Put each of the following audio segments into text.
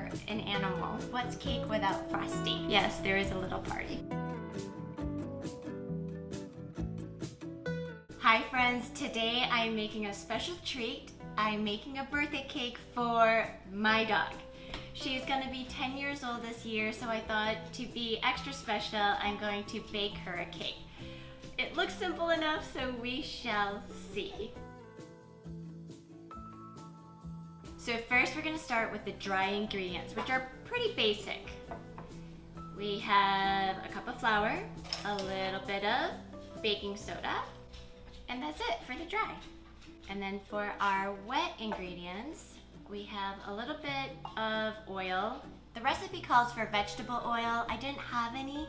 for an animal? What's cake without frosting? Yes, there is a little party. Hi friends, today I'm making a special treat. I'm making a birthday cake for my dog. She's gonna be 10 years old this year, so I thought to be extra special, I'm going to bake her a cake. It looks simple enough, so we shall see. So first we're gonna start with the dry ingredients, which are pretty basic. We have a cup of flour, a little bit of baking soda, and that's it for the dry. And then for our wet ingredients, we have a little bit of oil. The recipe calls for vegetable oil. I didn't have any.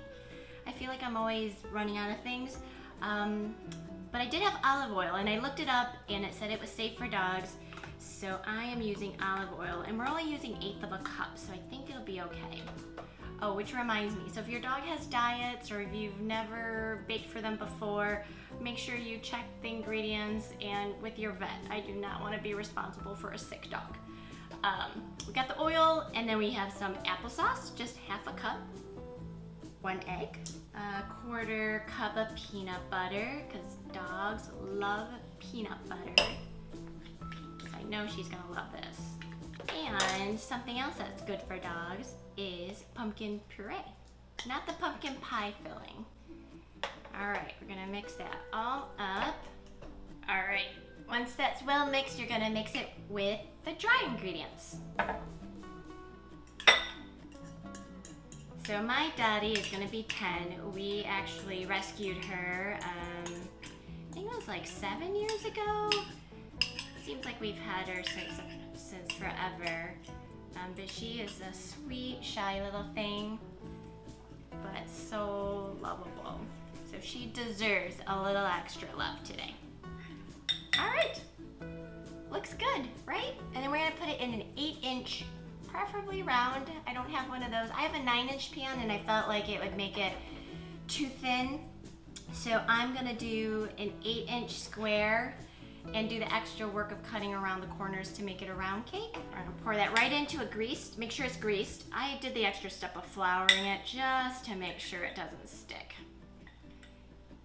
I feel like I'm always running out of things. But I did have olive oil, and I looked it up and it said it was safe for dogs. So I am using olive oil, and we're only using 1/8 of a cup, so I think it'll be okay. Oh, which reminds me, so if your dog has diets or if you've never baked for them before, make sure you check the ingredients and with your vet. I do not want to be responsible for a sick dog. We got the oil, and then we have some applesauce, just 1/2 cup, 1 egg, 1/4 cup of peanut butter, because dogs love peanut butter. I know she's gonna love this. And something else that's good for dogs is pumpkin puree, not the pumpkin pie filling. All right, we're gonna mix that all up. All right, once that's well mixed, you're gonna mix it with the dry ingredients. So my Dottie is gonna be 10. We actually rescued her, I think it was like 7 years ago. Seems like we've had her since forever, but she is a sweet, shy little thing, but so lovable. So she deserves a little extra love today. All right, looks good, right? And then we're gonna put it in an 8-inch, preferably round. I don't have one of those. I have a 9-inch pan, and I felt like it would make it too thin. So I'm gonna do an 8-inch square and do the extra work of cutting around the corners to make it a round cake. I'm gonna pour that right into a greased, make sure it's greased. I did the extra step of flouring it just to make sure it doesn't stick.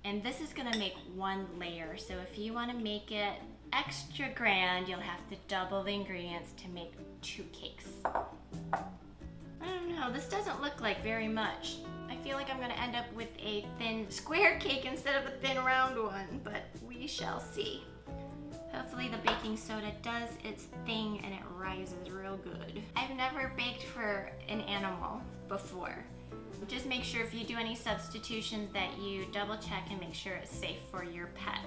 And this is gonna make 1 layer, so if you wanna make it extra grand, you'll have to double the ingredients to make 2 cakes. I don't know, this doesn't look like very much. I feel like I'm gonna end up with a thin square cake instead of a thin round one, but we shall see. Hopefully the baking soda does its thing and it rises real good. I've never baked for an animal before. Just make sure if you do any substitutions that you double check and make sure it's safe for your pet.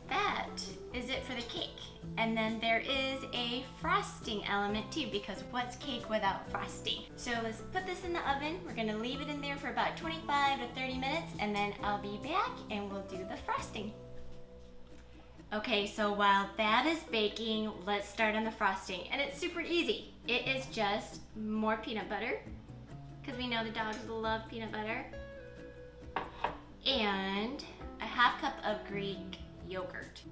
That is it for the cake. And then there is a frosting element too, because what's cake without frosting? So let's put this in the oven. We're gonna leave it in there for about 25 to 30 minutes, and then I'll be back and we'll do the frosting. Okay, so while that is baking, let's start on the frosting. And it's super easy. It is just more peanut butter, because we know the dogs love peanut butter, and a 1/2 cup of Greek yogurt.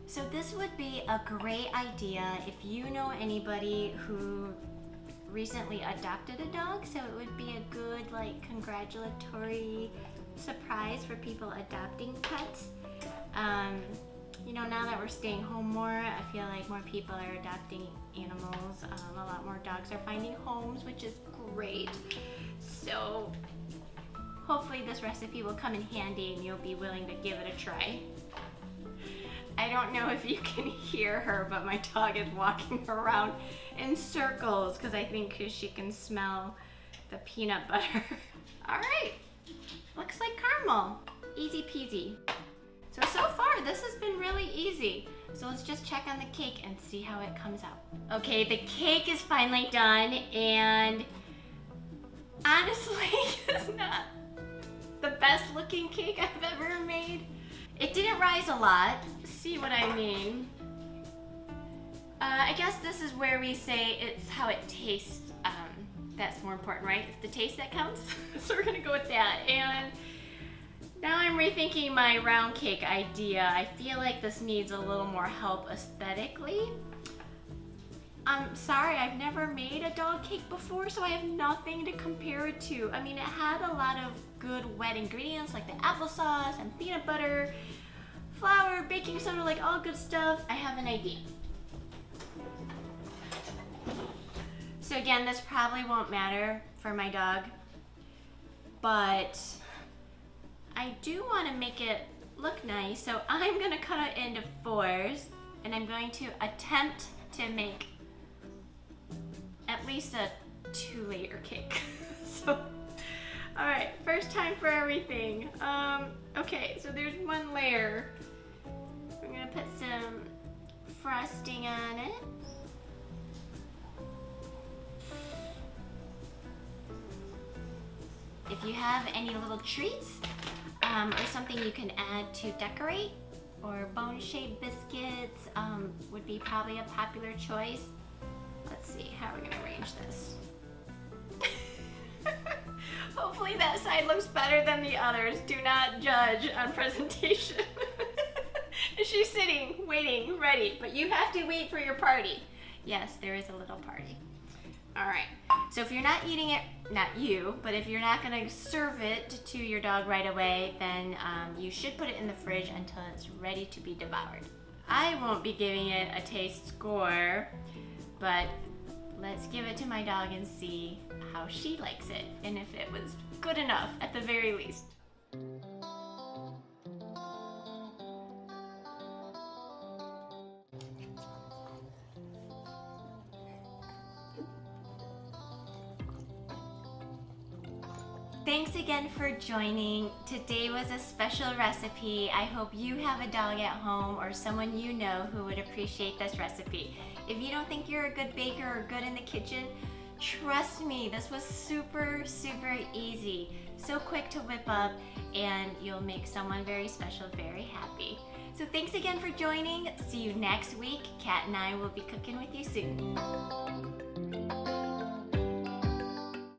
So this would be a great idea if you know anybody who recently adopted a dog, so it would be a good like congratulatory surprise for people adopting pets. You know, now that we're staying home more, I feel like more people are adopting animals. A lot more dogs are finding homes, which is great. So hopefully this recipe will come in handy and you'll be willing to give it a try. I don't know if you can hear her, but my dog is walking around in circles because I think she can smell the peanut butter. All right, looks like caramel. Easy peasy. So far, this has been really easy. So let's just check on the cake and see how it comes out. Okay, the cake is finally done, and honestly, it's not the best looking cake I've ever made. It didn't rise a lot. See what I mean? I guess this is where we say it's how it tastes. That's more important, right? It's the taste that counts. So we're gonna go with that. And now I'm rethinking my round cake idea. I feel like this needs a little more help aesthetically. I'm sorry, I've never made a dog cake before, so I have nothing to compare it to. I mean, it had a lot of good wet ingredients like the applesauce and peanut butter, flour, baking soda, like all good stuff. I have an idea. So again, this probably won't matter for my dog, but I do want to make it look nice, so I'm gonna cut it into 4s, and I'm going to attempt to make at least a 2-layer cake. So, all right, first time for everything. Okay, so there's 1 layer. I'm gonna put some frosting on it. If you have any little treats or something you can add to decorate, or bone-shaped biscuits would be probably a popular choice. Let's see, how are we gonna arrange this? Hopefully that side looks better than the others. Do not judge on presentation. She's sitting, waiting, ready, but you have to wait for your party. Yes, there is a little party. All right, so if you're not eating it, not you, but if you're not gonna serve it to your dog right away, then you should put it in the fridge until it's ready to be devoured. I won't be giving it a taste score, but let's give it to my dog and see how she likes it, and if it was good enough at the very least. Thanks again for joining. Today was a special recipe. I hope you have a dog at home or someone you know who would appreciate this recipe. If you don't think you're a good baker or good in the kitchen, trust me, this was super, super easy. So quick to whip up, and you'll make someone very special very happy. So thanks again for joining. See you next week. Kat and I will be cooking with you soon.